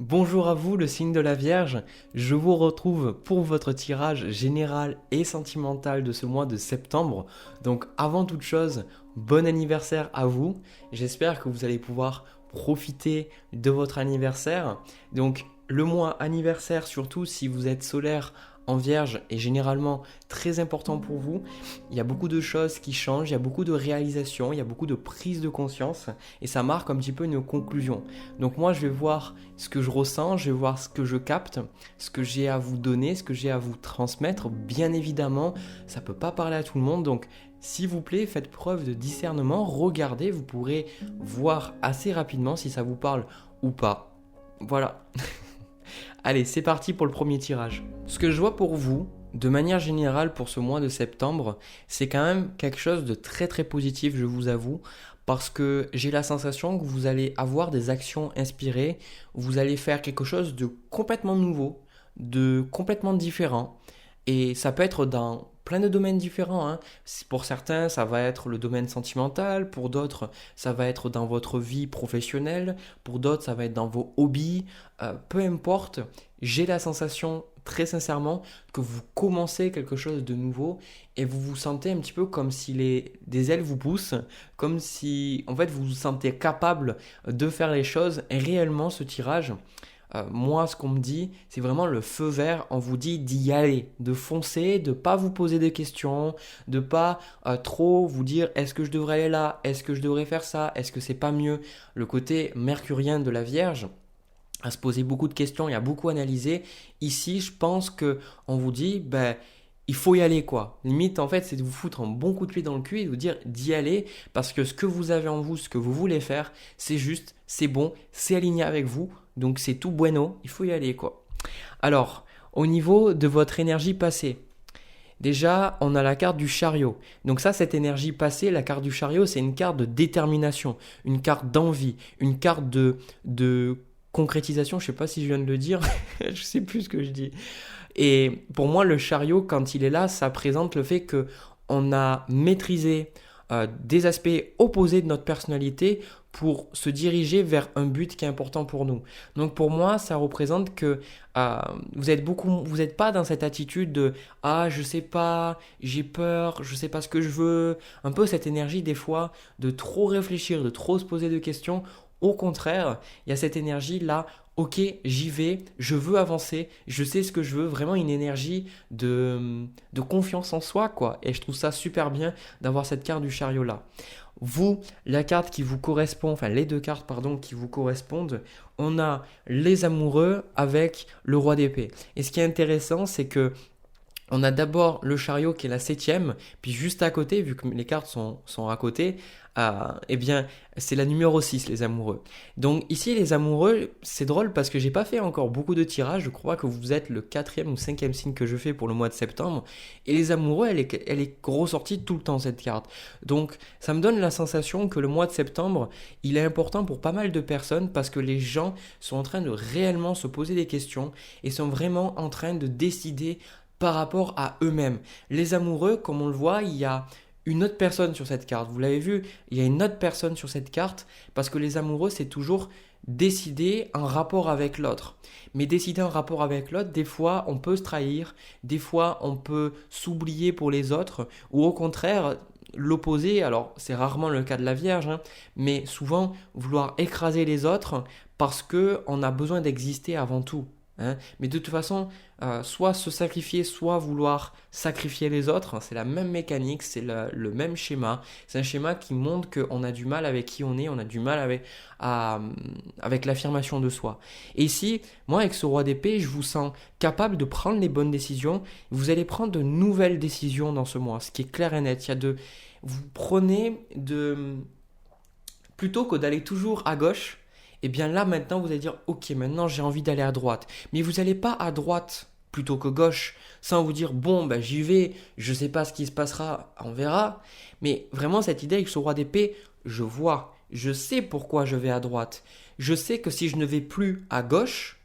Bonjour à vous, le signe de la Vierge. Je vous retrouve pour votre tirage général et sentimental de ce mois de septembre. Donc avant toute chose, bon anniversaire à vous. J'espère que vous allez pouvoir profiter de votre anniversaire. Donc le mois anniversaire, surtout si vous êtes solaire en Vierge, est généralement très important pour vous. Il y a beaucoup de choses qui changent, il y a beaucoup de réalisations, il y a beaucoup de prise de conscience et ça marque un petit peu une conclusion. Donc moi je vais voir ce que je ressens, je vais voir ce que je capte, ce que j'ai à vous donner, ce que j'ai à vous transmettre. Bien évidemment, ça ne peut pas parler à tout le monde, donc s'il vous plaît, faites preuve de discernement, regardez, vous pourrez voir assez rapidement si ça vous parle ou pas. Voilà. Allez, c'est parti pour le premier tirage. Ce que je vois pour vous, de manière générale pour ce mois de septembre, c'est quand même quelque chose de très très positif, je vous avoue, parce que j'ai la sensation que vous allez avoir des actions inspirées, vous allez faire quelque chose de complètement nouveau, de complètement différent, et ça peut être dans plein de domaines différents, hein. Pour certains, ça va être le domaine sentimental, pour d'autres, ça va être dans votre vie professionnelle, pour d'autres, ça va être dans vos hobbies, peu importe, j'ai la sensation très sincèrement que vous commencez quelque chose de nouveau et vous vous sentez un petit peu comme si des ailes vous poussent, comme si en fait vous vous sentez capable de faire les choses et réellement ce tirage. Moi, ce qu'on me dit, c'est vraiment le feu vert. On vous dit d'y aller, de foncer, de pas vous poser de questions, de pas trop vous dire est-ce que je devrais aller là, est-ce que je devrais faire ça, est-ce que c'est pas mieux. Le côté mercurien de la Vierge, à se poser beaucoup de questions et à beaucoup analyser. Ici, je pense que on vous dit, ben, il faut y aller quoi. Limite, en fait, c'est de vous foutre un bon coup de pied dans le cul et de vous dire d'y aller parce que ce que vous avez en vous, ce que vous voulez faire, c'est juste, c'est bon, c'est aligné avec vous. Donc c'est tout bueno, il faut y aller quoi. Alors, au niveau de votre énergie passée, déjà, on a la carte du chariot. Donc ça, cette énergie passée, la carte du chariot, c'est une carte de détermination, une carte d'envie, une carte de concrétisation. Je ne sais pas si je viens de le dire, je ne sais plus ce que je dis. Et pour moi, le chariot, quand il est là, ça présente le fait que on a maîtrisé des aspects opposés de notre personnalité pour se diriger vers un but qui est important pour nous. Donc pour moi, ça représente que vous êtes pas dans cette attitude de ah je sais pas, j'ai peur, je sais pas ce que je veux, un peu cette énergie des fois de trop réfléchir, de trop se poser de questions. Au contraire, il y a cette énergie là. Ok, j'y vais, je veux avancer, je sais ce que je veux, vraiment une énergie de confiance en soi, quoi. Et je trouve ça super bien d'avoir cette carte du chariot là. Vous, la carte qui vous correspond, enfin les deux cartes, pardon, qui vous correspondent, on a les amoureux avec le roi d'épée. Et ce qui est intéressant, c'est que on a d'abord le chariot qui est la septième, puis juste à côté, vu que les cartes sont à côté, eh bien, c'est la numéro 6, les amoureux. Donc ici, les amoureux, c'est drôle parce que j'ai pas fait encore beaucoup de tirages. Je crois que vous êtes le quatrième ou cinquième signe que je fais pour le mois de septembre. Et les amoureux, elle est ressortie tout le temps, cette carte. Donc ça me donne la sensation que le mois de septembre, il est important pour pas mal de personnes parce que les gens sont en train de réellement se poser des questions et sont vraiment en train de décider par rapport à eux-mêmes. Les amoureux, comme on le voit, il y a une autre personne sur cette carte. Vous l'avez vu, il y a une autre personne sur cette carte parce que les amoureux, c'est toujours décider un rapport avec l'autre. Mais décider un rapport avec l'autre, des fois, on peut se trahir, des fois, on peut s'oublier pour les autres ou au contraire, l'opposé. Alors, c'est rarement le cas de la Vierge, hein, mais souvent, vouloir écraser les autres parce qu'on a besoin d'exister avant tout. Hein. Mais de toute façon, soit se sacrifier, soit vouloir sacrifier les autres, hein, c'est la même mécanique, c'est le même schéma. C'est un schéma qui montre qu'on a du mal avec qui on est, on a du mal avec l'affirmation de soi. Et ici, moi avec ce roi d'épée, je vous sens capable de prendre les bonnes décisions. Vous allez prendre de nouvelles décisions dans ce mois, ce qui est clair et net. Vous prenez plutôt que d'aller toujours à gauche, et bien là maintenant vous allez dire ok maintenant j'ai envie d'aller à droite. Mais vous n'allez pas à droite plutôt que gauche sans vous dire bon ben j'y vais, je sais pas ce qui se passera, on verra. Mais vraiment cette idée avec ce roi d'épée, je vois, je sais pourquoi je vais à droite. Je sais que si je ne vais plus à gauche,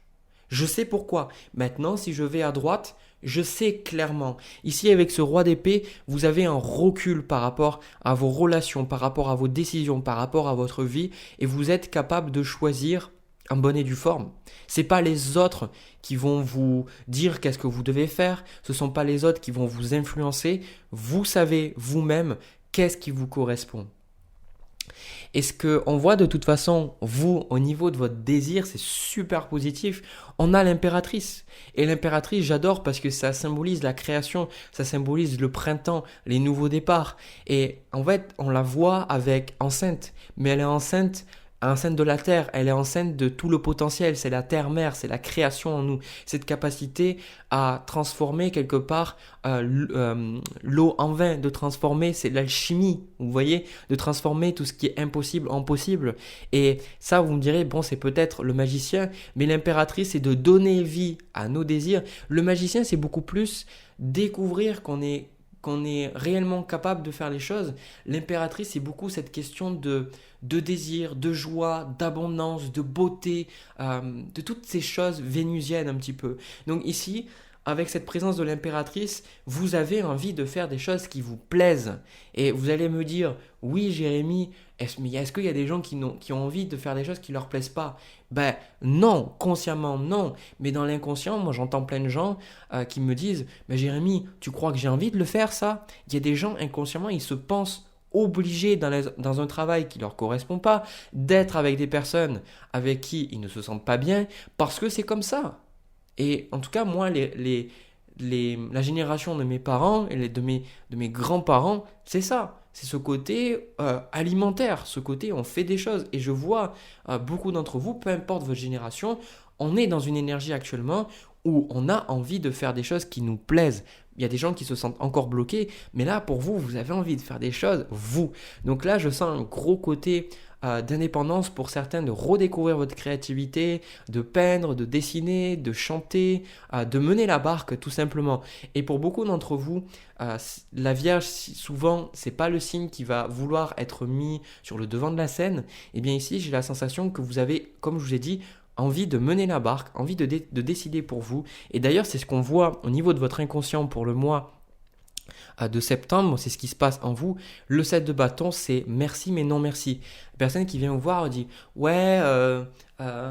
je sais pourquoi. Maintenant si je vais à droite, je sais clairement. Ici, avec ce roi d'épée, vous avez un recul par rapport à vos relations, par rapport à vos décisions, par rapport à votre vie, et vous êtes capable de choisir en bonne et due forme. C'est pas les autres qui vont vous dire qu'est-ce que vous devez faire. Ce sont pas les autres qui vont vous influencer. Vous savez vous-même qu'est-ce qui vous correspond. Et ce qu'on voit de toute façon, vous, au niveau de votre désir, c'est super positif. On a l'impératrice. Et l'impératrice, j'adore parce que ça symbolise la création, ça symbolise le printemps, les nouveaux départs. Et en fait, on la voit avec enceinte, mais elle est enceinte de la terre, elle est enceinte de tout le potentiel, c'est la terre-mère, c'est la création en nous, cette capacité à transformer quelque part l'eau en vin, de transformer, c'est l'alchimie, vous voyez, de transformer tout ce qui est impossible en possible. Et ça, vous me direz, bon, c'est peut-être le magicien, mais l'impératrice, c'est de donner vie à nos désirs. Le magicien, c'est beaucoup plus découvrir qu'on est réellement capable de faire les choses. L'impératrice, c'est beaucoup cette question de désir, de joie, d'abondance, de beauté, de toutes ces choses vénusiennes un petit peu. Donc ici, avec cette présence de l'impératrice, vous avez envie de faire des choses qui vous plaisent. Et vous allez me dire, oui Jérémy, est-ce qu'il y a des gens qui ont envie de faire des choses qui ne leur plaisent pas? Ben non, consciemment non. Mais dans l'inconscient, moi j'entends plein de gens qui me disent, mais Jérémy, tu crois que j'ai envie de le faire ça? Il y a des gens inconsciemment, ils se pensent obligés dans un travail qui ne leur correspond pas, d'être avec des personnes avec qui ils ne se sentent pas bien, parce que c'est comme ça. Et en tout cas, moi, la génération de mes parents et de mes grands-parents, c'est ça. C'est ce côté alimentaire, ce côté on fait des choses. Et je vois beaucoup d'entre vous, peu importe votre génération, on est dans une énergie actuellement où on a envie de faire des choses qui nous plaisent. Il y a des gens qui se sentent encore bloqués, mais là, pour vous, vous avez envie de faire des choses, vous. Donc là, je sens un gros côté d'indépendance pour certains, de redécouvrir votre créativité, de peindre, de dessiner, de chanter, de mener la barque tout simplement. Et pour beaucoup d'entre vous, la Vierge, souvent, c'est pas le signe qui va vouloir être mis sur le devant de la scène. Et bien ici, j'ai la sensation que vous avez, comme je vous ai dit, envie de mener la barque, envie de décider pour vous. Et d'ailleurs, c'est ce qu'on voit au niveau de votre inconscient pour le mois de septembre, c'est ce qui se passe en vous. Le 7 de bâton, c'est merci mais non merci. La personne qui vient vous voir dit ouais,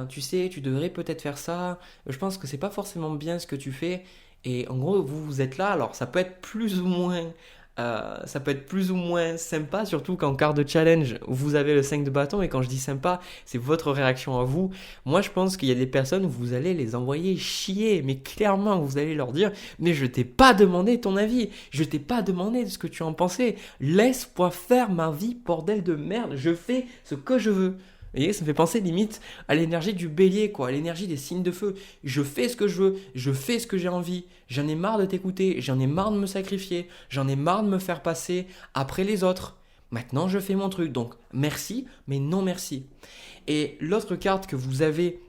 tu sais, tu devrais peut-être faire ça. Je pense que c'est pas forcément bien ce que tu fais. Et en gros, vous êtes là. Alors, ça peut être plus ou moins sympa, surtout qu'en quart de challenge, vous avez le 5 de bâton. Et quand je dis sympa, c'est votre réaction à vous. Moi, je pense qu'il y a des personnes où vous allez les envoyer chier. Mais clairement, vous allez leur dire, mais je t'ai pas demandé ton avis. Je t'ai pas demandé de ce que tu en pensais. Laisse-moi faire ma vie, bordel de merde. Je fais ce que je veux. Vous voyez, ça me fait penser limite à l'énergie du bélier, quoi, à l'énergie des signes de feu. Je fais ce que je veux, je fais ce que j'ai envie. J'en ai marre de t'écouter, j'en ai marre de me sacrifier, j'en ai marre de me faire passer après les autres. Maintenant, je fais mon truc. Donc, merci, mais non merci. Et l'autre carte que vous avez,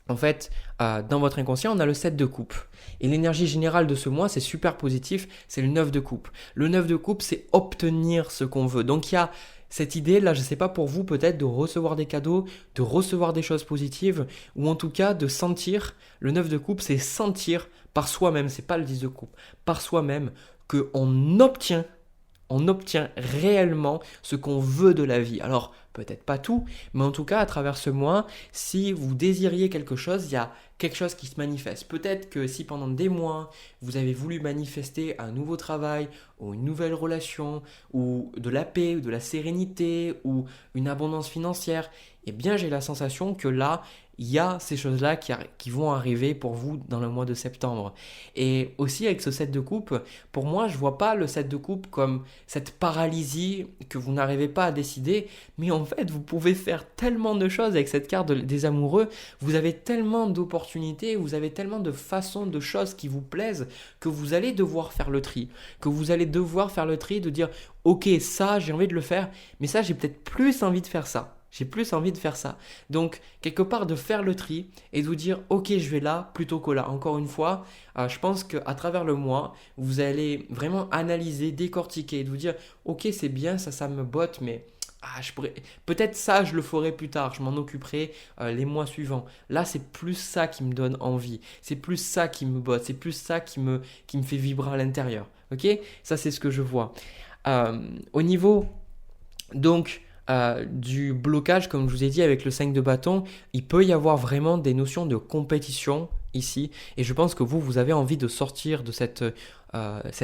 en fait, dans votre inconscient, on a le 7 de coupe. Et l'énergie générale de ce mois, c'est super positif, c'est le 9 de coupe. Le 9 de coupe, c'est obtenir ce qu'on veut. Donc, il y a cette idée, là, je ne sais pas pour vous, peut-être de recevoir des cadeaux, de recevoir des choses positives, ou en tout cas de sentir, le 9 de coupe, c'est sentir par soi-même, c'est pas le 10 de coupe, par soi-même, qu'on obtient réellement ce qu'on veut de la vie. Alors, peut-être pas tout, mais en tout cas, à travers ce mois, si vous désiriez quelque chose, il y a quelque chose qui se manifeste. Peut-être que si pendant des mois, vous avez voulu manifester un nouveau travail, ou une nouvelle relation, ou de la paix, ou de la sérénité, ou une abondance financière, eh bien, j'ai la sensation que là, il y a ces choses-là qui vont arriver pour vous dans le mois de septembre. Et aussi avec ce 7 de coupe, pour moi, je ne vois pas le 7 de coupe comme cette paralysie que vous n'arrivez pas à décider, mais en fait, vous pouvez faire tellement de choses avec cette carte des amoureux, vous avez tellement d'opportunités, vous avez tellement de façons, de choses qui vous plaisent, que vous allez devoir faire le tri, de dire, ok, ça, j'ai envie de le faire, mais ça, j'ai peut-être plus envie de faire ça. Donc, quelque part, de faire le tri et de vous dire, ok, je vais là plutôt que là. Encore une fois, je pense qu'à travers le mois, vous allez vraiment analyser, décortiquer et de vous dire, ok, c'est bien, ça me botte, mais peut-être ça, je le ferai plus tard, je m'en occuperai les mois suivants. Là, c'est plus ça qui me donne envie, c'est plus ça qui me botte, c'est plus ça qui me fait vibrer à l'intérieur. Ok, ça, c'est ce que je vois. Au niveau, donc, du blocage, comme je vous ai dit avec le 5 de bâton, il peut y avoir vraiment des notions de compétition ici. Et je pense que vous avez envie de sortir de cette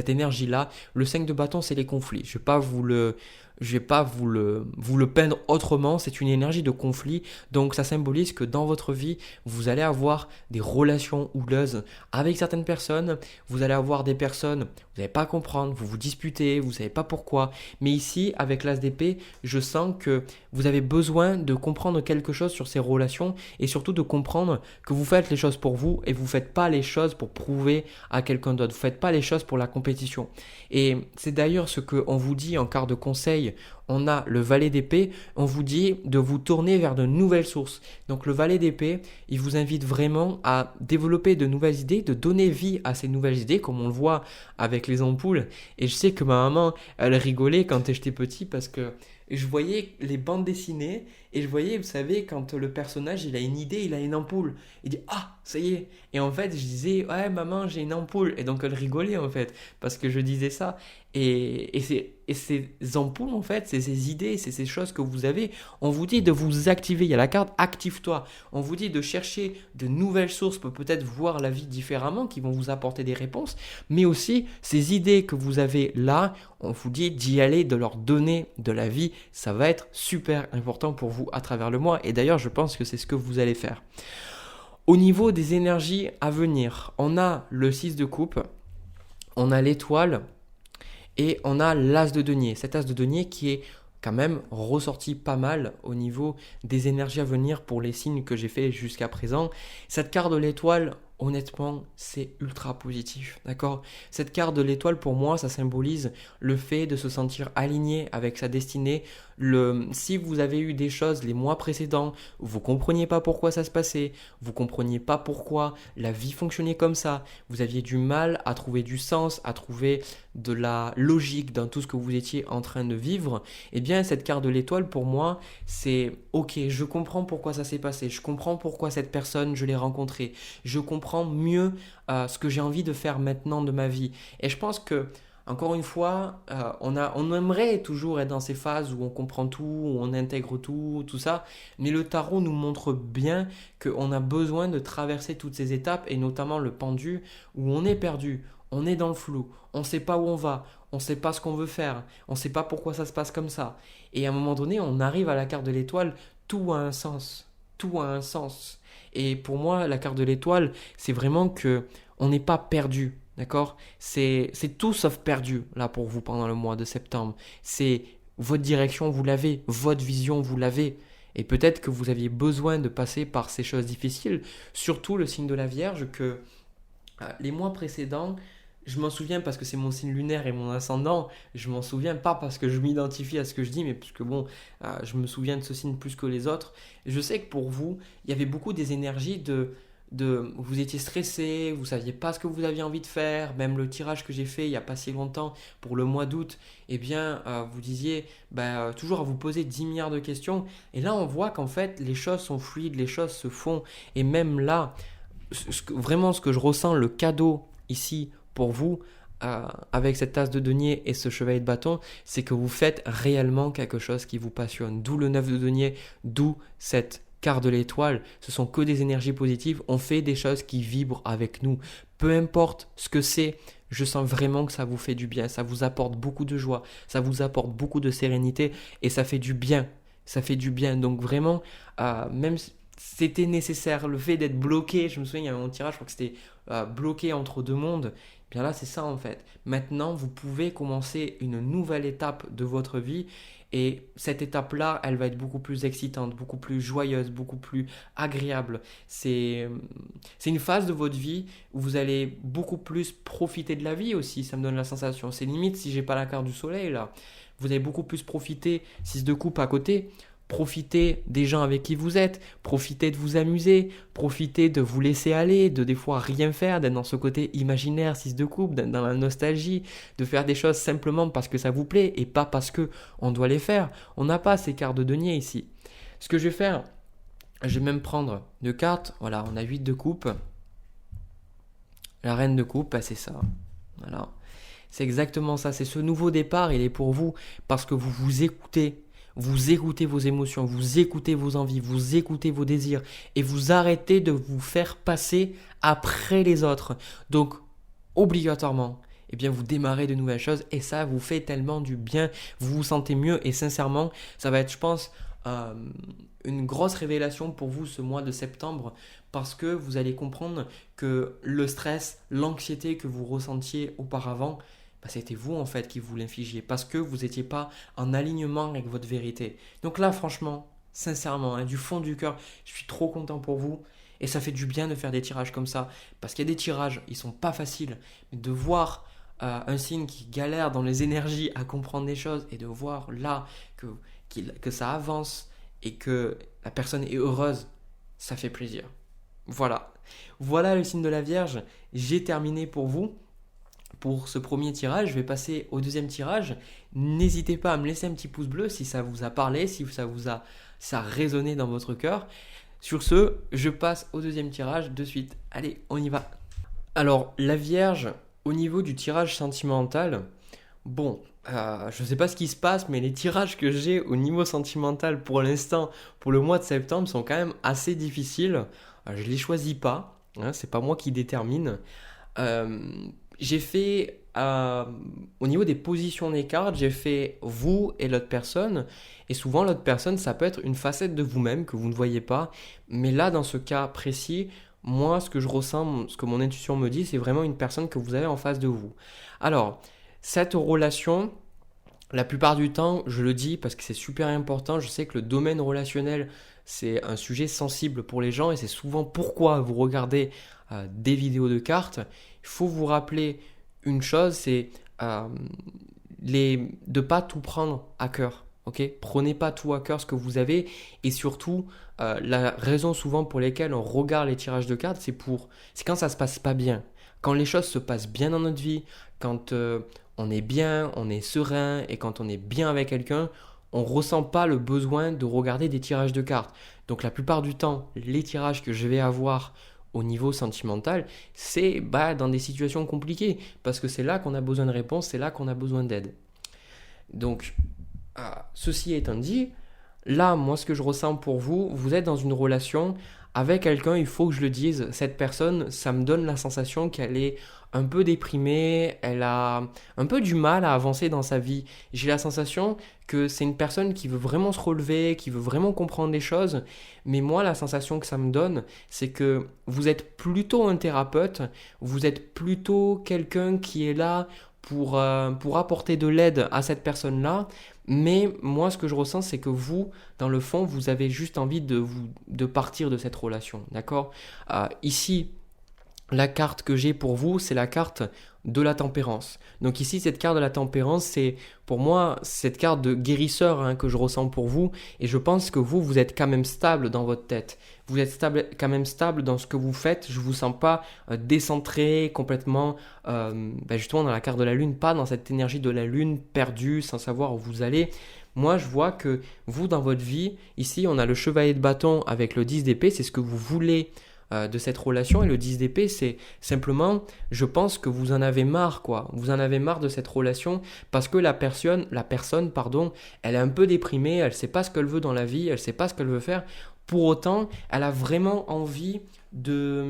énergie-là. Le 5 de bâton, c'est les conflits. Je vais pas vous le peindre autrement, c'est une énergie de conflit, donc ça symbolise que dans votre vie, vous allez avoir des relations houleuses avec certaines personnes, vous allez avoir des personnes, vous n'allez pas comprendre, vous vous disputez, vous ne savez pas pourquoi, mais ici, avec l'as d'épée, je sens que vous avez besoin de comprendre quelque chose sur ces relations et surtout de comprendre que vous faites les choses pour vous et vous ne faites pas les choses pour prouver à quelqu'un d'autre, vous ne faites pas les choses pour la compétition. Et c'est d'ailleurs ce qu'on vous dit en quart de conseil. On a le valet d'épée, on vous dit de vous tourner vers de nouvelles sources. Donc le valet d'épée, il vous invite vraiment à développer de nouvelles idées, de donner vie à ces nouvelles idées, comme on le voit avec les ampoules. Et je sais que ma maman, elle rigolait quand j'étais petit parce que je voyais les bandes dessinées et je voyais, vous savez, quand le personnage, il a une idée, il a une ampoule. Il dit, ah, ça y est. Et en fait, je disais, ouais, maman, j'ai une ampoule. Et donc, elle rigolait, en fait, parce que je disais ça. Et ces ampoules, en fait, c'est ces idées, c'est ces choses que vous avez. On vous dit de vous activer. Il y a la carte active-toi. On vous dit de chercher de nouvelles sources pour peut-être voir la vie différemment, qui vont vous apporter des réponses. Mais aussi, ces idées que vous avez là, on vous dit d'y aller, de leur donner de la vie. Ça va être super important pour vous à travers le mois. Et d'ailleurs, je pense que c'est ce que vous allez faire. Au niveau des énergies à venir, on a le 6 de coupe, on a l'étoile et on a l'as de denier. Cet as de denier qui est quand même ressorti pas mal au niveau des énergies à venir pour les signes que j'ai fait jusqu'à présent. Cette carte de l'étoile, honnêtement, c'est ultra positif, d'accord ? Cette carte de l'étoile, pour moi, ça symbolise le fait de se sentir aligné avec sa destinée. Si vous avez eu des choses les mois précédents, vous ne compreniez pas pourquoi ça se passait, vous ne compreniez pas pourquoi la vie fonctionnait comme ça, vous aviez du mal à trouver du sens, à trouver de la logique dans tout ce que vous étiez en train de vivre, eh bien, cette carte de l'étoile, pour moi, c'est ok, je comprends pourquoi ça s'est passé, je comprends pourquoi cette personne, je l'ai rencontrée, je comprends mieux ce que j'ai envie de faire maintenant de ma vie. Et je pense que, encore une fois, on aimerait toujours être dans ces phases où on comprend tout, où on intègre tout, tout ça, mais le tarot nous montre bien qu'on a besoin de traverser toutes ces étapes, et notamment le pendu, où on est perdu, on est dans le flou, on ne sait pas où on va, on ne sait pas ce qu'on veut faire, on ne sait pas pourquoi ça se passe comme ça. Et à un moment donné, on arrive à la carte de l'étoile, tout a un sens, tout a un sens. Et pour moi, la carte de l'étoile, c'est vraiment que on n'est pas perdu, d'accord ? C'est tout sauf perdu, là, pour vous, pendant le mois de septembre. C'est votre direction, vous l'avez, votre vision, vous l'avez. Et peut-être que vous aviez besoin de passer par ces choses difficiles, surtout le signe de la Vierge, que les mois précédents, je m'en souviens parce que c'est mon signe lunaire et mon ascendant. Je m'en souviens pas parce que je m'identifie à ce que je dis, mais parce que bon, je me souviens de ce signe plus que les autres. Je sais que pour vous, il y avait beaucoup des énergies vous étiez stressé, vous saviez pas ce que vous aviez envie de faire. Même le tirage que j'ai fait il y a pas si longtemps pour le mois d'août, eh bien, vous disiez toujours à vous poser 10 milliards de questions. Et là, on voit qu'en fait, les choses sont fluides, les choses se font. Et même là, vraiment ce que je ressens, le cadeau ici pour vous, avec cette tasse de denier et ce chevalier de bâton, c'est que vous faites réellement quelque chose qui vous passionne. D'où le 9 de denier, d'où cette carte de l'étoile. Ce sont que des énergies positives. On fait des choses qui vibrent avec nous. Peu importe ce que c'est, je sens vraiment que ça vous fait du bien. Ça vous apporte beaucoup de joie. Ça vous apporte beaucoup de sérénité et ça fait du bien. Ça fait du bien. Donc vraiment, même si c'était nécessaire, le fait d'être bloqué, je me souviens, il y avait mon tirage, je crois que c'était bloqué entre deux mondes. Bien là, c'est ça en fait. Maintenant, vous pouvez commencer une nouvelle étape de votre vie et cette étape-là, elle va être beaucoup plus excitante, beaucoup plus joyeuse, beaucoup plus agréable. C'est une phase de votre vie où vous allez beaucoup plus profiter de la vie aussi, ça me donne la sensation. C'est limite si j'ai pas la carte du soleil là. Vous allez beaucoup plus profiter, 6 de coupe à côté. Profitez des gens avec qui vous êtes, profitez de vous amuser, profitez de vous laisser aller, de des fois rien faire, d'être dans ce côté imaginaire, 6 de coupe, d'être dans la nostalgie, de faire des choses simplement parce que ça vous plaît et pas parce que on doit les faire. On n'a pas ces cartes de denier ici. Ce que je vais faire, je vais même prendre deux cartes. Voilà, on a 8 de coupe. La reine de coupe, c'est ça. Voilà. C'est exactement ça. C'est ce nouveau départ, il est pour vous parce que vous vous écoutez. Vous écoutez vos émotions, vous écoutez vos envies, vous écoutez vos désirs et vous arrêtez de vous faire passer après les autres. Donc, obligatoirement, eh bien, vous démarrez de nouvelles choses et ça vous fait tellement du bien, vous vous sentez mieux et sincèrement, ça va être, je pense, euh, une grosse révélation pour vous ce mois de septembre parce que vous allez comprendre que le stress, l'anxiété que vous ressentiez auparavant, bah, c'était vous en fait qui vous l'infligiez parce que vous n'étiez pas en alignement avec votre vérité. Donc là, franchement, sincèrement, hein, du fond du cœur, je suis trop content pour vous. Et ça fait du bien de faire des tirages comme ça. Parce qu'il y a des tirages, ils sont pas faciles. Mais de voir un signe qui galère dans les énergies à comprendre des choses et de voir là que ça avance et que la personne est heureuse, ça fait plaisir. Voilà. Voilà le signe de la Vierge. J'ai terminé pour vous. Pour ce premier tirage, je vais passer au deuxième tirage. N'hésitez pas à me laisser un petit pouce bleu si ça vous a parlé, si ça a résonné dans votre cœur. Sur ce, je passe au deuxième tirage de suite. Allez, on y va. Alors, la Vierge, au niveau du tirage sentimental, bon, je ne sais pas ce qui se passe, mais les tirages que j'ai au niveau sentimental pour l'instant, pour le mois de septembre, sont quand même assez difficiles. Je ne les choisis pas, hein, c'est pas moi qui détermine. Euh, j'ai fait, au niveau des positions des cartes, j'ai fait vous et l'autre personne. Et souvent, l'autre personne, ça peut être une facette de vous-même que vous ne voyez pas. Mais là, dans ce cas précis, moi, ce que je ressens, ce que mon intuition me dit, c'est vraiment une personne que vous avez en face de vous. Alors, cette relation, la plupart du temps, je le dis parce que c'est super important, je sais que le domaine relationnel, c'est un sujet sensible pour les gens et c'est souvent pourquoi vous regardez des vidéos de cartes. Il faut vous rappeler une chose, c'est de ne pas tout prendre à cœur. Okay, prenez pas tout à cœur ce que vous avez et surtout la raison souvent pour laquelle on regarde les tirages de cartes, c'est quand ça se passe pas bien, quand les choses se passent bien dans notre vie, quand on est bien, on est serein et quand on est bien avec quelqu'un, on ressent pas le besoin de regarder des tirages de cartes. Donc la plupart du temps, les tirages que je vais avoir au niveau sentimental, c'est dans des situations compliquées parce que c'est là qu'on a besoin de réponses, c'est là qu'on a besoin d'aide. Donc ceci étant dit, là, moi, ce que je ressens pour vous, vous êtes dans une relation avec quelqu'un, il faut que je le dise, cette personne, ça me donne la sensation qu'elle est un peu déprimée, elle a un peu du mal à avancer dans sa vie. J'ai la sensation que c'est une personne qui veut vraiment se relever, qui veut vraiment comprendre les choses, mais moi, la sensation que ça me donne, c'est que vous êtes plutôt un thérapeute, vous êtes plutôt quelqu'un qui est là pour apporter de l'aide à cette personne-là. Mais moi, ce que je ressens, c'est que vous, dans le fond, vous avez juste envie de partir de cette relation. D'accord ? Ici, la carte que j'ai pour vous, c'est la carte de la tempérance. Donc ici, cette carte de la tempérance, c'est pour moi cette carte de guérisseur que je ressens pour vous. Et je pense que vous êtes quand même stable dans votre tête. Vous êtes quand même stable dans ce que vous faites. Je ne vous sens pas décentré complètement, justement dans la carte de la lune, pas dans cette énergie de la lune perdue, sans savoir où vous allez. Moi, je vois que vous, dans votre vie, ici, on a le chevalier de bâton avec le 10 d'épée, c'est ce que vous voulez de cette relation. Et le 10 d'épée, c'est simplement, je pense que vous en avez marre, quoi. Vous en avez marre de cette relation parce que la personne, elle est un peu déprimée, elle ne sait pas ce qu'elle veut dans la vie, elle ne sait pas ce qu'elle veut faire. Pour autant, elle a vraiment envie de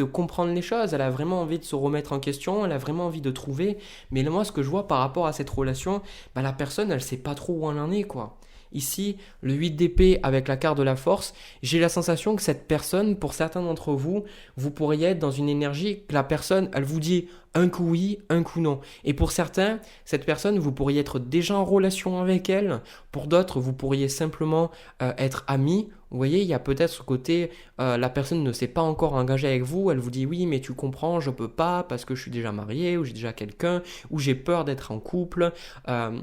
comprendre les choses, elle a vraiment envie de se remettre en question, elle a vraiment envie de trouver. Mais moi, ce que je vois par rapport à cette relation, la personne, elle ne sait pas trop où elle en est, quoi. Ici, le 8 d'épée avec la carte de la force, j'ai la sensation que cette personne, pour certains d'entre vous, vous pourriez être dans une énergie que la personne, elle vous dit un coup oui, un coup non. Et pour certains, cette personne, vous pourriez être déjà en relation avec elle. Pour d'autres, vous pourriez simplement être amis. Vous voyez, il y a peut-être ce côté, la personne ne s'est pas encore engagée avec vous, elle vous dit oui, mais tu comprends, je peux pas parce que je suis déjà marié ou j'ai déjà quelqu'un ou j'ai peur d'être en couple.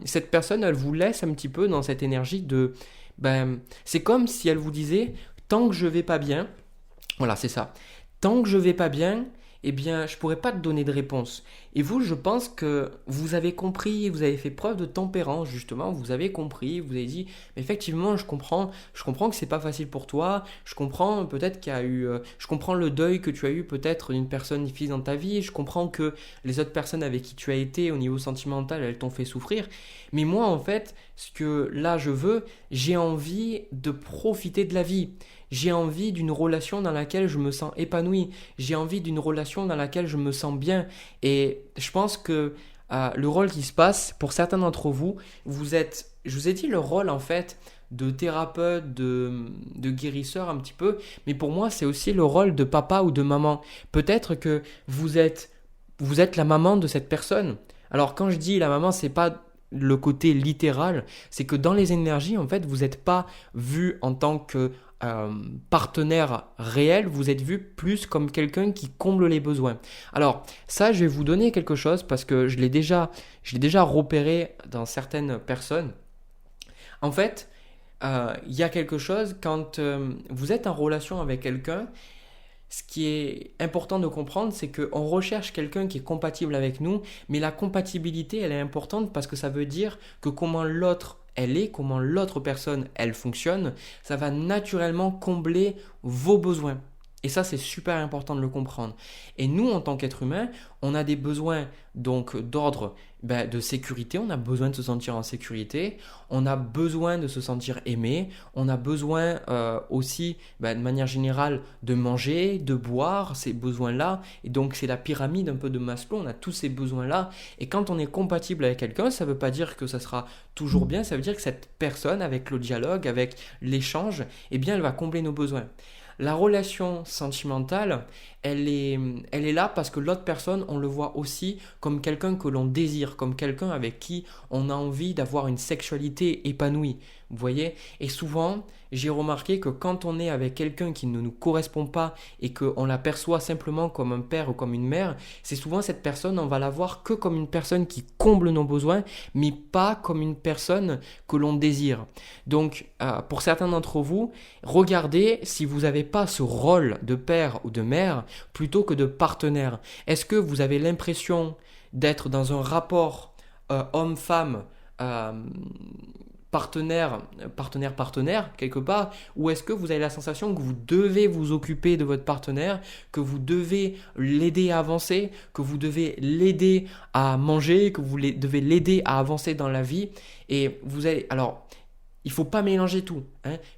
Cette personne, elle vous laisse un petit peu dans cette énergie de, c'est comme si elle vous disait, tant que je vais pas bien, voilà, c'est ça, tant que je vais pas bien, eh bien, je pourrais pas te donner de réponse. Et vous, je pense que vous avez compris, vous avez fait preuve de tempérance, justement, vous avez compris, vous avez dit, effectivement, je comprends que c'est pas facile pour toi, je comprends peut-être qu'il y a eu, je comprends le deuil que tu as eu peut-être d'une personne difficile dans ta vie, je comprends que les autres personnes avec qui tu as été au niveau sentimental, elles t'ont fait souffrir, mais moi, en fait, ce que là je veux, j'ai envie de profiter de la vie. J'ai envie d'une relation dans laquelle je me sens épanoui. J'ai envie d'une relation dans laquelle je me sens bien. Et je pense que le rôle qui se passe, pour certains d'entre vous, je vous ai dit le rôle en fait de thérapeute, de guérisseur un petit peu, mais pour moi c'est aussi le rôle de papa ou de maman. Peut-être que vous êtes la maman de cette personne. Alors quand je dis la maman, c'est pas le côté littéral, c'est que dans les énergies, en fait, vous n'êtes pas vu en tant que partenaire réel, vous êtes vu plus comme quelqu'un qui comble les besoins. Alors ça, je vais vous donner quelque chose parce que je l'ai déjà repéré dans certaines personnes. En fait, il y a quelque chose quand vous êtes en relation avec quelqu'un. Ce qui est important de comprendre, c'est qu'on recherche quelqu'un qui est compatible avec nous, mais la compatibilité, elle est importante parce que ça veut dire que comment l'autre elle est, comment l'autre personne elle fonctionne, ça va naturellement combler vos besoins. Et ça, c'est super important de le comprendre. Et nous, en tant qu'être humain, on a des besoins donc d'ordre de sécurité. On a besoin de se sentir en sécurité. On a besoin de se sentir aimé. On a besoin aussi, de manière générale, de manger, de boire, ces besoins-là. Et donc, c'est la pyramide un peu de Maslow. On a tous ces besoins-là. Et quand on est compatible avec quelqu'un, ça ne veut pas dire que ça sera toujours bien. Ça veut dire que cette personne, avec le dialogue, avec l'échange, eh bien, elle va combler nos besoins. La relation sentimentale, elle est là parce que l'autre personne, on le voit aussi comme quelqu'un que l'on désire, comme quelqu'un avec qui on a envie d'avoir une sexualité épanouie. Vous voyez? Et souvent, j'ai remarqué que quand on est avec quelqu'un qui ne nous correspond pas et qu'on l'aperçoit simplement comme un père ou comme une mère, c'est souvent cette personne, on va la voir que comme une personne qui comble nos besoins, mais pas comme une personne que l'on désire. Donc, pour certains d'entre vous, regardez si vous n'avez pas ce rôle de père ou de mère plutôt que de partenaire. Est-ce que vous avez l'impression d'être dans un rapport homme-femme partenaire quelque part, ou est-ce que vous avez la sensation que vous devez vous occuper de votre partenaire, que vous devez l'aider à avancer, que vous devez l'aider à manger, que vous devez l'aider à avancer dans la vie, et vous allez... Alors, il ne faut pas mélanger tout.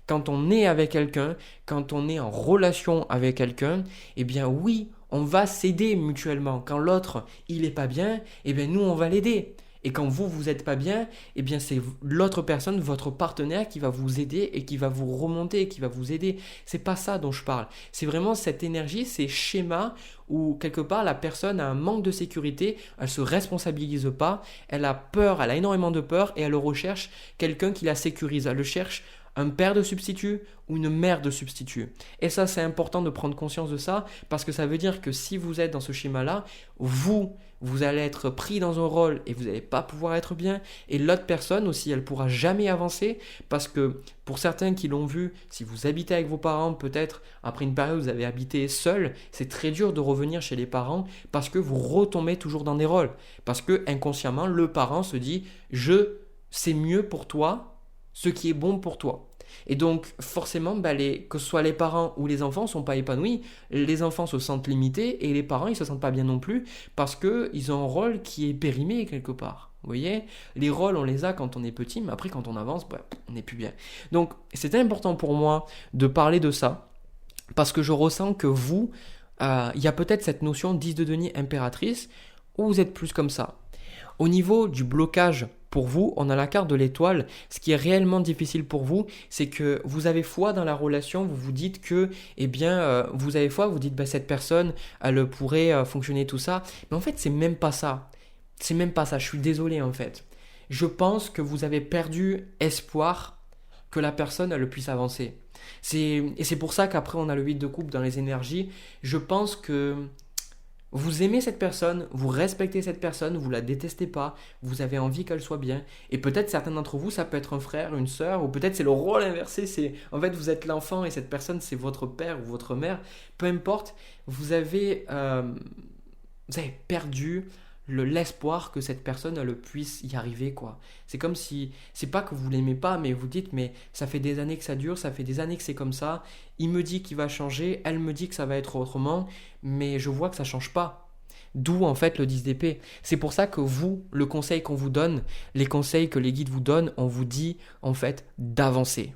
Quand on est avec quelqu'un, quand on est en relation avec quelqu'un, eh bien oui, on va s'aider mutuellement. Quand l'autre, il n'est pas bien, eh bien nous, on va l'aider. Et quand vous n'êtes pas bien, eh bien c'est l'autre personne, votre partenaire qui va vous aider et qui va vous remonter, qui va vous aider. C'est pas ça dont je parle. C'est vraiment cette énergie, ces schémas où quelque part la personne a un manque de sécurité, elle se responsabilise pas, elle a peur, elle a énormément de peur et elle recherche quelqu'un qui la sécurise. Elle cherche un père de substitut ou une mère de substitut. Et ça, c'est important de prendre conscience de ça parce que ça veut dire que si vous êtes dans ce schéma-là, vous allez être pris dans un rôle et vous n'allez pas pouvoir être bien. Et l'autre personne aussi, elle ne pourra jamais avancer parce que pour certains qui l'ont vu, si vous habitez avec vos parents, peut-être après une période où vous avez habité seul, c'est très dur de revenir chez les parents parce que vous retombez toujours dans des rôles. Parce que inconsciemment, le parent se dit « c'est mieux pour toi ce qui est bon pour toi ». Et donc forcément, que ce soit les parents ou les enfants ne sont pas épanouis. Les enfants se sentent limités et les parents, ils ne se sentent pas bien non plus parce qu'ils ont un rôle qui est périmé quelque part. Vous voyez, les rôles, on les a quand on est petit, mais après quand on avance, on n'est plus bien. Donc c'était important pour moi de parler de ça parce que je ressens que vous, il y a peut-être cette notion 10 de denier impératrice où vous êtes plus comme ça. Au niveau du blocage, pour vous, on a la carte de l'étoile. Ce qui est réellement difficile pour vous, c'est que vous avez foi dans la relation, vous vous dites que, vous avez foi, vous dites, cette personne, elle pourrait fonctionner tout ça. Mais en fait, c'est même pas ça. C'est même pas ça, je suis désolé en fait. Je pense que vous avez perdu espoir que la personne, elle puisse avancer. Et c'est pour ça qu'après, on a le 8 de coupe dans les énergies. Je pense que Vous aimez cette personne, vous respectez cette personne, vous la détestez pas, vous avez envie qu'elle soit bien. Et peut-être certains d'entre vous, ça peut être un frère, une sœur, ou peut-être c'est le rôle inversé. C'est en fait vous êtes l'enfant et cette personne c'est votre père ou votre mère. Peu importe, vous avez perdu l'espoir que cette personne elle puisse y arriver quoi. C'est comme si c'est pas que vous l'aimez pas mais vous dites mais ça fait des années que ça dure, ça fait des années que c'est comme ça. Il me dit qu'il va changer, elle me dit que ça va être autrement, mais je vois que ça change pas. D'où en fait le 10 d'épée. C'est pour ça que vous, le conseil qu'on vous donne, les conseils que les guides vous donnent, on vous dit en fait d'avancer.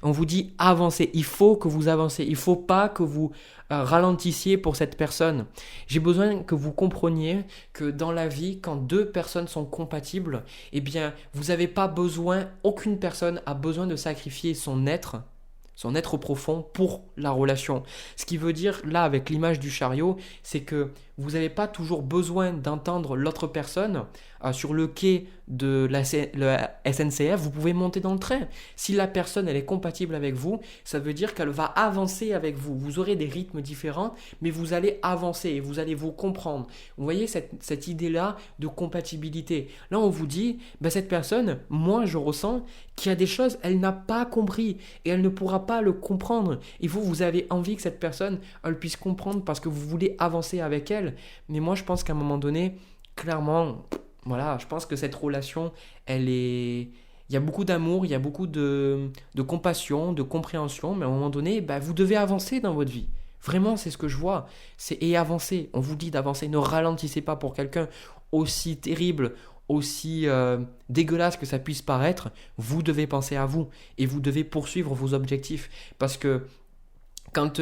On vous dit avancez, il faut que vous avancez, il ne faut pas que vous ralentissiez pour cette personne. J'ai besoin que vous compreniez que dans la vie, quand deux personnes sont compatibles, eh bien, vous n'avez pas besoin, aucune personne a besoin de sacrifier son être profond pour la relation. Ce qui veut dire, là, avec l'image du chariot, c'est que vous n'avez pas toujours besoin d'entendre l'autre personne sur le quai de la SNCF, vous pouvez monter dans le train. Si la personne elle est compatible avec vous, ça veut dire qu'elle va avancer avec vous. Vous aurez des rythmes différents, mais vous allez avancer et vous allez vous comprendre. Vous voyez cette idée-là de compatibilité. Là, on vous dit, cette personne, moi je ressens qu'il y a des choses, elle n'a pas compris et elle ne pourra pas le comprendre. Et vous avez envie que cette personne, elle puisse comprendre parce que vous voulez avancer avec elle. Mais moi, je pense qu'à un moment donné, clairement, voilà, je pense que cette relation, il y a beaucoup d'amour, il y a beaucoup de compassion, de compréhension, mais à un moment donné, vous devez avancer dans votre vie. Vraiment, c'est ce que je vois. Et avancer. On vous dit d'avancer. Ne ralentissez pas pour quelqu'un aussi terrible, aussi dégueulasse que ça puisse paraître. Vous devez penser à vous et vous devez poursuivre vos objectifs. Parce que quand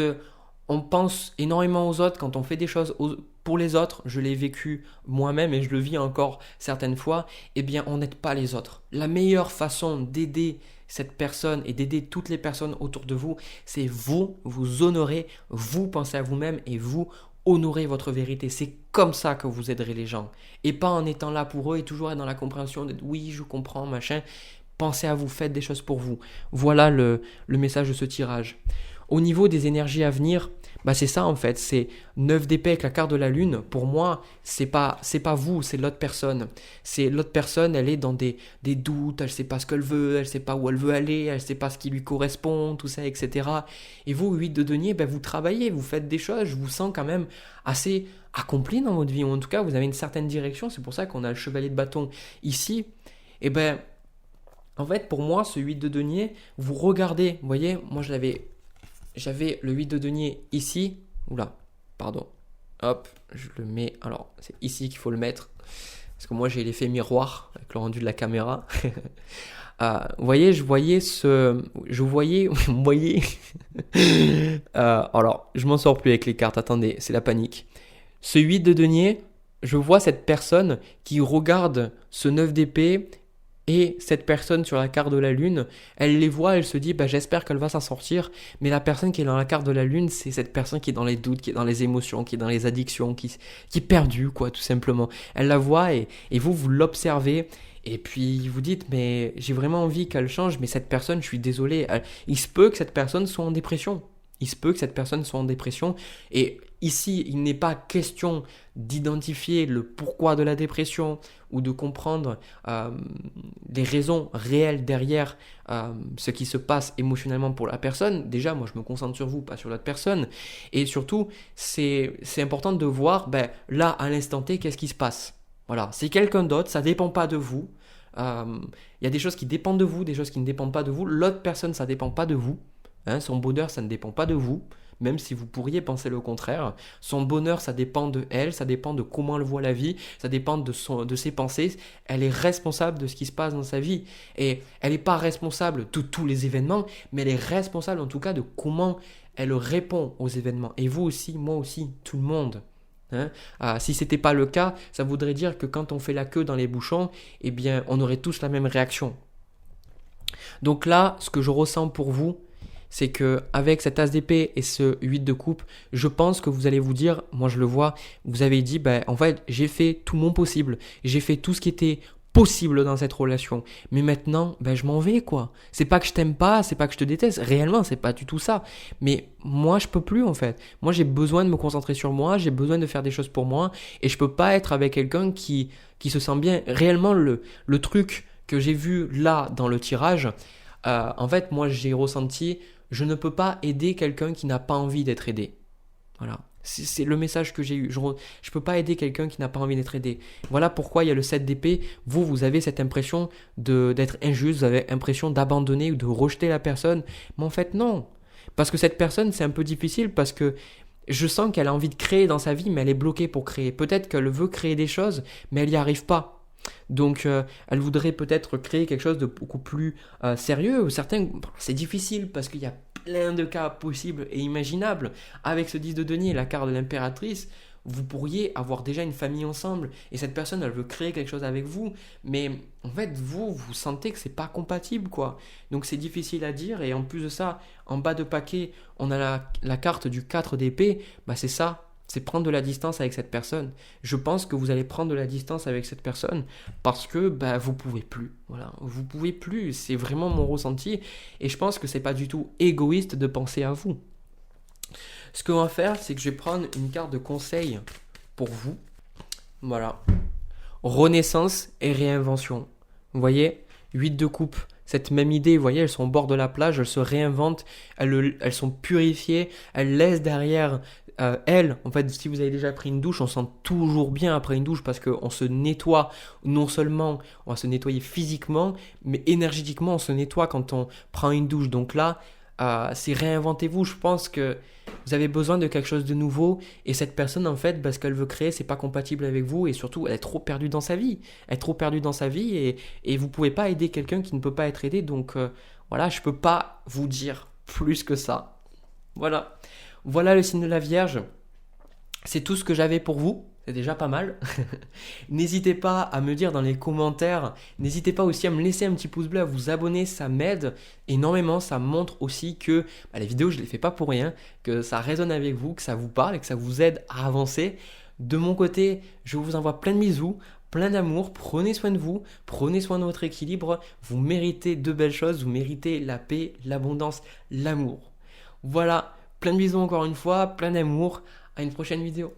on pense énormément aux autres, quand on fait des choses pour les autres, je l'ai vécu moi-même et je le vis encore certaines fois, eh bien on n'aide pas les autres. La meilleure façon d'aider cette personne et d'aider toutes les personnes autour de vous, c'est vous honorer, vous pensez à vous-même et vous honorer votre vérité. C'est comme ça que vous aiderez les gens. Et pas en étant là pour eux et toujours être dans la compréhension de oui, je comprends, machin. Pensez à vous, faites des choses pour vous. Voilà le message de ce tirage. Au niveau des énergies à venir, c'est ça en fait, c'est 9 d'épée avec la carte de la lune. Pour moi, c'est pas vous, c'est l'autre personne. C'est l'autre personne, elle est dans des doutes, elle sait pas ce qu'elle veut, elle sait pas où elle veut aller, elle sait pas ce qui lui correspond, tout ça, etc. Et vous, 8 de denier, vous travaillez, vous faites des choses, je vous sens quand même assez accompli dans votre vie, ou en tout cas, vous avez une certaine direction. C'est pour ça qu'on a le chevalier de bâton ici. Et en fait, pour moi, ce 8 de denier, vous regardez, vous voyez, moi j'avais le 8 de denier ici. Oula, pardon. Hop, je le mets. Alors, c'est ici qu'il faut le mettre. Parce que moi, j'ai l'effet miroir avec le rendu de la caméra. Vous voyez, vous voyez. Alors, je m'en sors plus avec les cartes. Attendez, c'est la panique. Ce 8 de denier, je vois cette personne qui regarde ce 9 d'épée. Et cette personne sur la carte de la lune, elle les voit, elle se dit j'espère qu'elle va s'en sortir. Mais la personne qui est dans la carte de la lune, c'est cette personne qui est dans les doutes, qui est dans les émotions, qui est dans les addictions, qui est perdue quoi, tout simplement. Elle la voit et vous l'observez. Et puis vous dites mais j'ai vraiment envie qu'elle change, mais cette personne, je suis désolé, il se peut que cette personne soit en dépression. Et ici, il n'est pas question d'identifier le pourquoi de la dépression ou de comprendre les raisons réelles derrière ce qui se passe émotionnellement pour la personne. Déjà, moi, je me concentre sur vous, pas sur l'autre personne. Et surtout, c'est important de voir, là, à l'instant T, qu'est-ce qui se passe. Voilà, c'est quelqu'un d'autre, ça ne dépend pas de vous. Il y a des choses qui dépendent de vous, des choses qui ne dépendent pas de vous. L'autre personne, ça ne dépend pas de vous. Son bonheur, ça ne dépend pas de vous, même si vous pourriez penser le contraire. Son bonheur, ça dépend de elle, ça dépend de comment elle voit la vie, ça dépend de ses pensées. Elle est responsable de ce qui se passe dans sa vie. Et elle n'est pas responsable de tous les événements, mais elle est responsable en tout cas de comment elle répond aux événements. Et vous aussi, moi aussi, tout le monde. Si ce n'était pas le cas, ça voudrait dire que quand on fait la queue dans les bouchons, eh bien, on aurait tous la même réaction. Donc là, ce que je ressens pour vous, c'est que avec cet as d'épée et ce 8 de coupe, je pense que vous allez vous dire, moi je le vois, vous avez dit, en fait, j'ai fait tout mon possible, j'ai fait tout ce qui était possible dans cette relation. Mais maintenant, ben, je m'en vais, quoi. C'est pas que je t'aime pas, c'est pas que je te déteste. Réellement, c'est pas du tout ça. Mais moi, je peux plus, en fait. Moi, j'ai besoin de me concentrer sur moi, j'ai besoin de faire des choses pour moi, et je peux pas être avec quelqu'un qui se sent bien. Réellement, le truc que j'ai vu là, dans le tirage, en fait, moi, j'ai ressenti, je ne peux pas aider quelqu'un qui n'a pas envie d'être aidé. Voilà. C'est le message que j'ai eu. Je ne peux pas aider quelqu'un qui n'a pas envie d'être aidé. Voilà pourquoi il y a le 7 d'épée. Vous avez cette impression d'être injuste, vous avez l'impression d'abandonner ou de rejeter la personne. Mais en fait, non. Parce que cette personne, c'est un peu difficile parce que je sens qu'elle a envie de créer dans sa vie, mais elle est bloquée pour créer. Peut-être qu'elle veut créer des choses, mais elle n'y arrive pas. Donc, elle voudrait peut-être créer quelque chose de beaucoup plus sérieux. Certains, c'est difficile parce qu'il y a plein de cas possibles et imaginables. Avec ce 10 de denier et la carte de l'impératrice, vous pourriez avoir déjà une famille ensemble et cette personne, elle veut créer quelque chose avec vous. Mais en fait, vous sentez que c'est pas compatible, quoi. Donc, c'est difficile à dire. Et en plus de ça, en bas de paquet, on a la carte du 4 d'épée. Bah, c'est ça. C'est prendre de la distance avec cette personne. Je pense que vous allez prendre de la distance avec cette personne parce que bah, vous pouvez plus. Voilà, vous pouvez plus. C'est vraiment mon ressenti et je pense que c'est pas du tout égoïste de penser à vous. Ce qu'on va faire, c'est que je vais prendre une carte de conseil pour vous. Voilà. Renaissance et réinvention. Vous voyez, 8 de coupe. Cette même idée, vous voyez, elles sont au bord de la plage, elles se réinventent, elles sont purifiées, elles laissent derrière en fait, si vous avez déjà pris une douche, on sent toujours bien après une douche parce qu'on se nettoie, non seulement on va se nettoyer physiquement, mais énergétiquement, on se nettoie quand on prend une douche. Donc là, c'est réinventez-vous. Je pense que vous avez besoin de quelque chose de nouveau et cette personne, en fait, parce qu'elle veut créer, c'est pas compatible avec vous et surtout, elle est trop perdue dans sa vie. Elle est trop perdue dans sa vie et vous pouvez pas aider quelqu'un qui ne peut pas être aidé. Donc voilà, je peux pas vous dire plus que ça. Voilà. Voilà le signe de la Vierge. C'est tout ce que j'avais pour vous. C'est déjà pas mal. N'hésitez pas à me dire dans les commentaires. N'hésitez pas aussi à me laisser un petit pouce bleu, à vous abonner. Ça m'aide énormément. Ça montre aussi que les vidéos, je ne les fais pas pour rien. Que ça résonne avec vous, que ça vous parle et que ça vous aide à avancer. De mon côté, je vous envoie plein de bisous. Plein d'amour, prenez soin de vous, prenez soin de votre équilibre. Vous méritez de belles choses. Vous méritez la paix, l'abondance, l'amour. Voilà. Plein de bisous encore une fois, plein d'amour, à une prochaine vidéo.